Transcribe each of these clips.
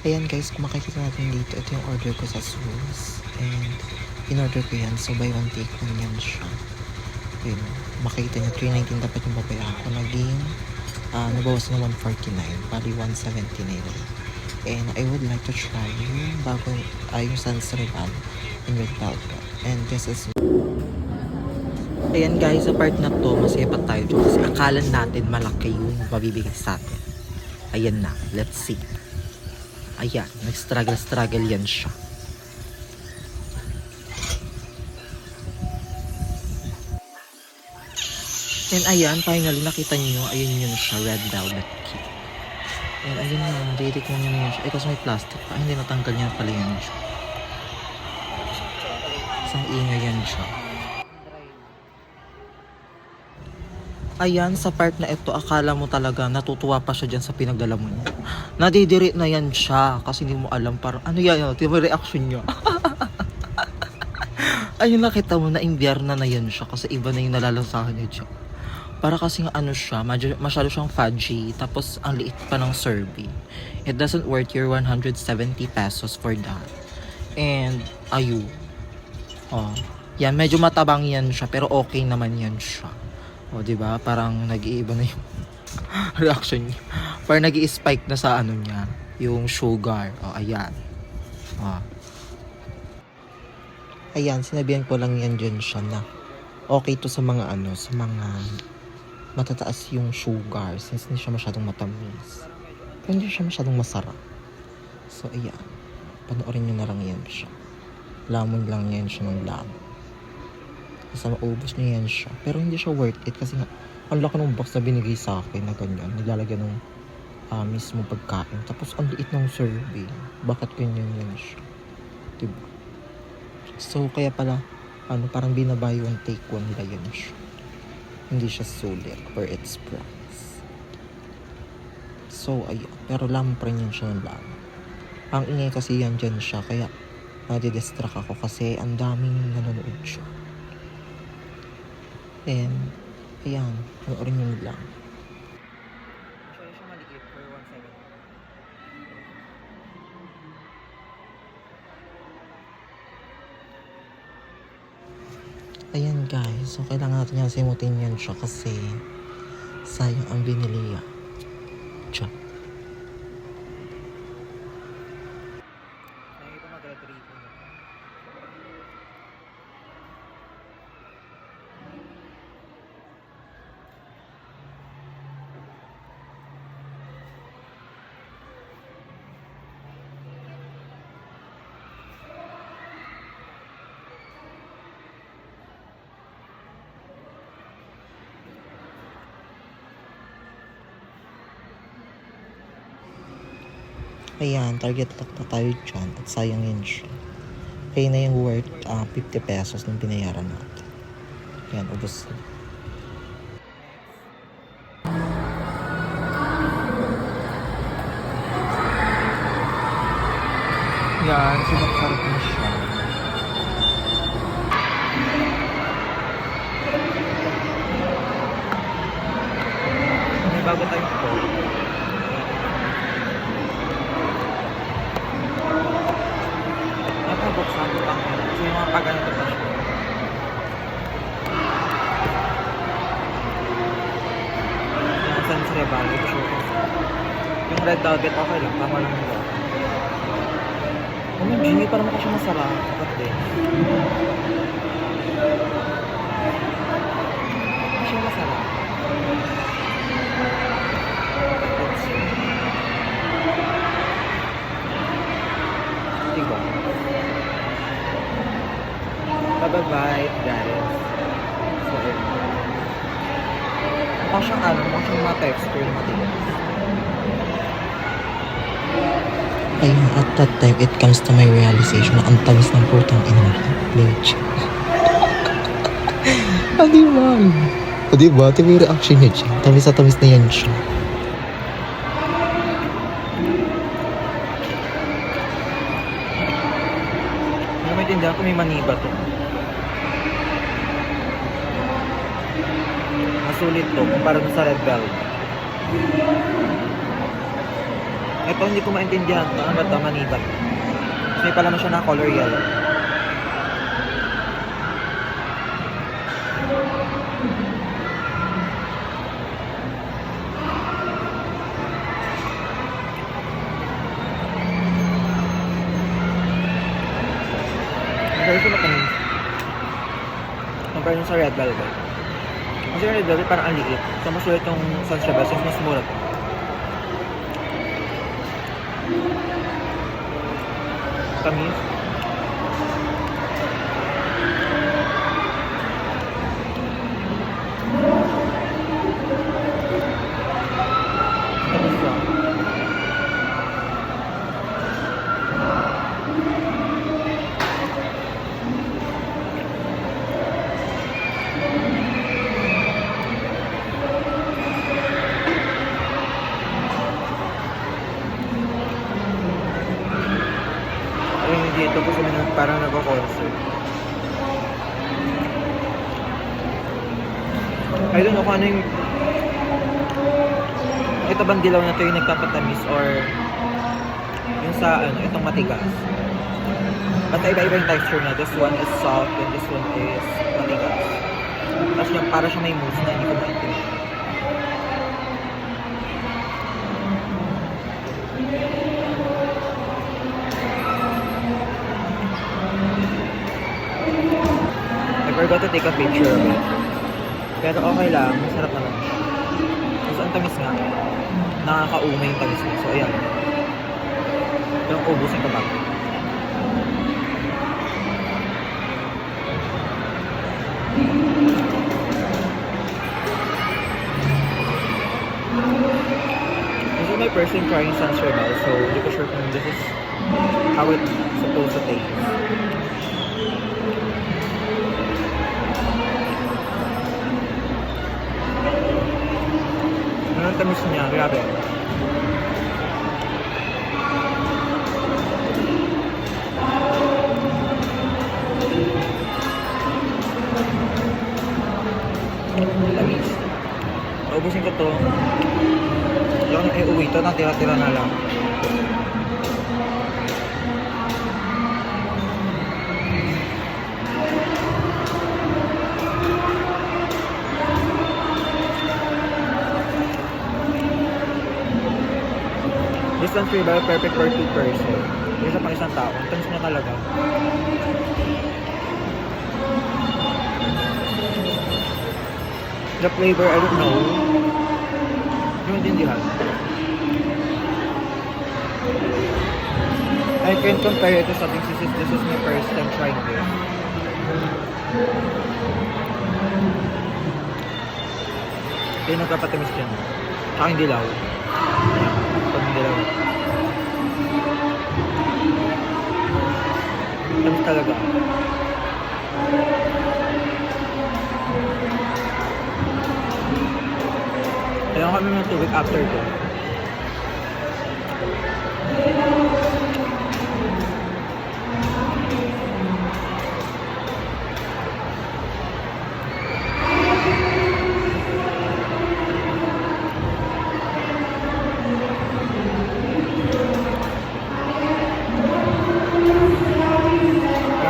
Ayan guys, kung makikita natin dito, ito yung order ko sa Suez. And in-order ko yan. So buy one take one yan siya. Yun, makikita niyo, 319 dapat yung babayaran ko. Naging, nabawas na 149. Bali 179 na. And I would like to try yung bagong, yung Sans Rival in Red Velvet. And this is... Ayan guys, sa part na to, masaya pa tayo dyan. Kasi akala natin malaki yung mabibigay sa atin. Ayan na, let's see. Ayan, nag-struggle yan siya. And ayan, finally nakita niyo, ayun yun siya, red velvet cake. And ayun na, titikman niyo na yun siya. Kasi may plastic pa, hindi natanggal niya pala yun siya. Isang ingay yan siya. Ayan, sa part na ito, akala mo talaga natutuwa pa siya dyan sa pinagdala mo niya. Nadidiri na yan siya kasi hindi mo alam parang ano yan, ito yung reaction niya. Ayun, nakita mo na imbierna na yan siya kasi iba na yung nalalasahan niya dyan. Para kasing ano siya, masyado siyang fudgy, tapos ang liit pa ng serving. It doesn't worth your 170 pesos for that. And, ayun. Oh, yan, medyo matabang yan siya, pero okay naman yan siya. O, diba? Parang nag-iiba na yung reaction niya. Parang nag-i-spike na sa ano niya, yung sugar. O, ayan. O. Ayan, sinabihan ko lang yan dyan siya na okay to sa mga ano, sa mga matataas yung sugar since hindi siya masyadong matamis. Pero hindi siya masyadong masarap. So, ayan. Panoorin nyo na lang yan siya. Lamon lang yan siya ng lamon. Kasi maubos niya yan siya. Pero hindi siya worth it kasi nga, ang laki ng box na binigay sa akin na ganyan. Nilalagyan ng mismo pagkain. Tapos ang liit ng serving. Bakit ganyan yan siya? Diba? So kaya pala, parang binabuy one take one nila yan siya. Hindi siya sulit for its price. So ayun. Pero lamang pa rin yan siya ng lamang. Ang ingay kasi yan dyan siya. Kaya nadidistract ako kasi ang daming nanonood siya. And, ayan, panoorin nyo lang. Masyado siya maliit for 170. Ayan guys, so kailangan natin yan simutin yan siya kasi sayang ang binili yan. Tiyan. Nakikita mag-retrieve mo. Ayan, target lock na tayo dyan at sayang yun siya. Kaya na yung worth 50 pesos nung binayaran natin. Ayan, ubos na. Yan, sinapsarap na siya. May bago tayong po. Napabuksan ko lang yun. So yung mga pag-ano pa siya. Yung Sans Rival, ito siya. Yung red velvet okay lang, tama lang nila. Ano, Gini, parang maka siya masarap. Dapat din. Maka siya masarap. Diba? Bye-bye, guys. So, maka siyang maka siyang ma-texture na matigas. Ayun, at that time, it comes to my realization na ang tamis ng putang inang leche. Diba? Diba? Ito yung reaction niya dyan. Tamis na tamis na yan siya. Hindi ko maintindihan kung may maniba to. Masulit to kumpara sa red velvet. Ito hindi ko maintindihan kung ano ba ito, manibat. May pala siya na color yellow. Pero ito matamis. Compare sa red velvet. Kasi yung red velvet parang ang liit. So mas ulit yung Sansevier. So mas mura to. Tamis. Tamis lang. Dito po sila parang nag-concert. I don't know kung ano yung ito bang dilaw na to yung nagpapatamis or yung sa ano, itong matigas. Basta iba-iba yung texture na. This one is soft and this one is matigas. Tapos yung para siya may mousse na hindi ko maintindihan. I forgot to take a picture of it. Pero okay lang, masarap naman siya. Tapos ang tamis nga, nakakaumay yung tamis niya. So ayan. Yung ubusin ko ba? This is my first time trying Sansevier, so hindi ko sure kung this is how it's supposed to taste. Ang tamis niya, grabe. Tamis. Naubusin ko to. Hindi ako na iuwi ito, natira-tira na lang. This Sansevier perfect for 2 person. Isa pang isang tao. Ang tamis niya talaga. The flavor, I don't know. Yung maintindihan. I can compare it to something since this is my first time trying this. Ito yung nagpapatamis dyan. Tsaka yung dilaw. Ayan. Pag yung dilaw. Tamis talaga. Kaya kami ng tubig after ko.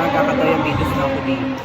Nagkakatayang videos na ako dito.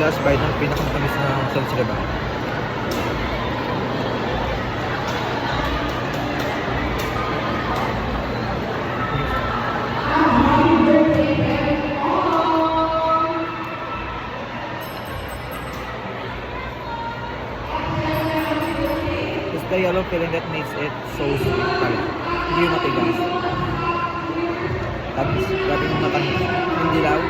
Last bite ng pinakamatamis na Sansevier. It's the yellow filling that makes it so sweet pala. Hindi yung matigas. Tamis. Grabe yung matamis. Yung dilaw.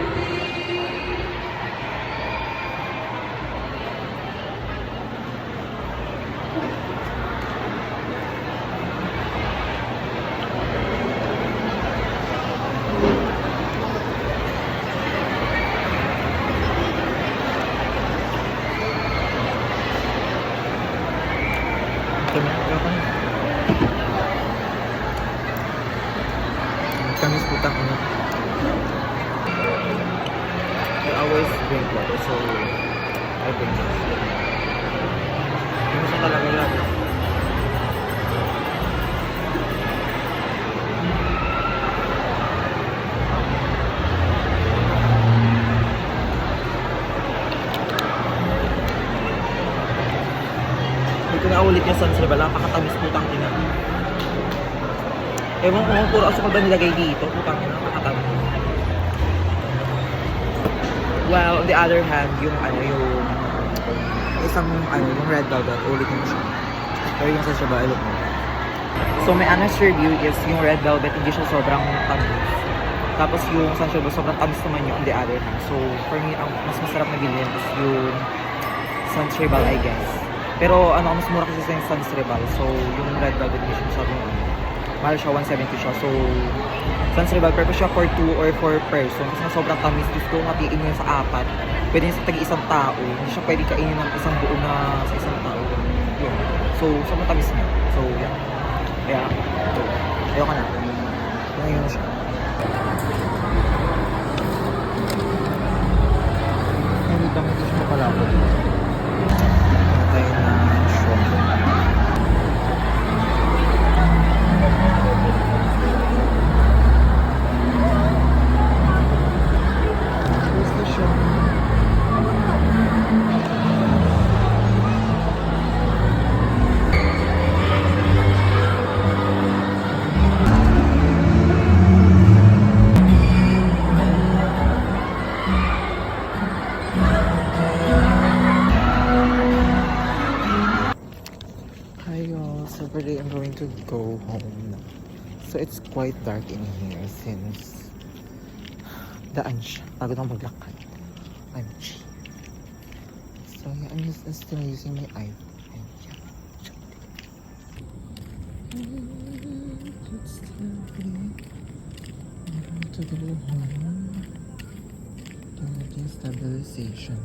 kami. Kami putang ano. I always drink water, so I drink this. Ano siya talaga lang. Hindi ko na ulit yung sunscreen ba? Napakatamis putang ina. Ewan ko kung puro asukal ba nilagay dito. Putang ina, napakatamis. Well, on the other hand, yung ano, yung isang ano, yung red velvet, ulit mo siya. Pero yung sunscreen ba, look mo. So, my honest review is yung red velvet, hindi siya sobrang tamis. Tapos yung sunscreen ba, sobrang tamis naman yung on the other hand. So, for me, ang mas masarap na bilhin is yung Sunscribal, I guess. Pero ano, mas mura kasi sa yung Sunscribal. So, yung red velvet hindi siya masyadong mahal siya, 170 siya. So, Sunscribal, pwede siya for 2 or 4 person. Kasi sobrang tamis. Gusto kong hatiin mo yun sa 4. Pwede yun sa tagi-isang tao. Hindi siya pwede kainin ng isang buo na sa isang tao. Yun. So, sobrang tamis niya. So, yeah. Kaya, ito. Ayoko na. Ngayon siya. Hindi ba hindi siya mapalapot? Tayo na shrimp. Where's the shrimp? So for today, I'm going to go home. So it's quite dark in here since daan siya. Pagod ako maglakad. I'm cheap. So yeah, I'm still using my iPhone. It's lovely. I'm going to go home. To the stabilization.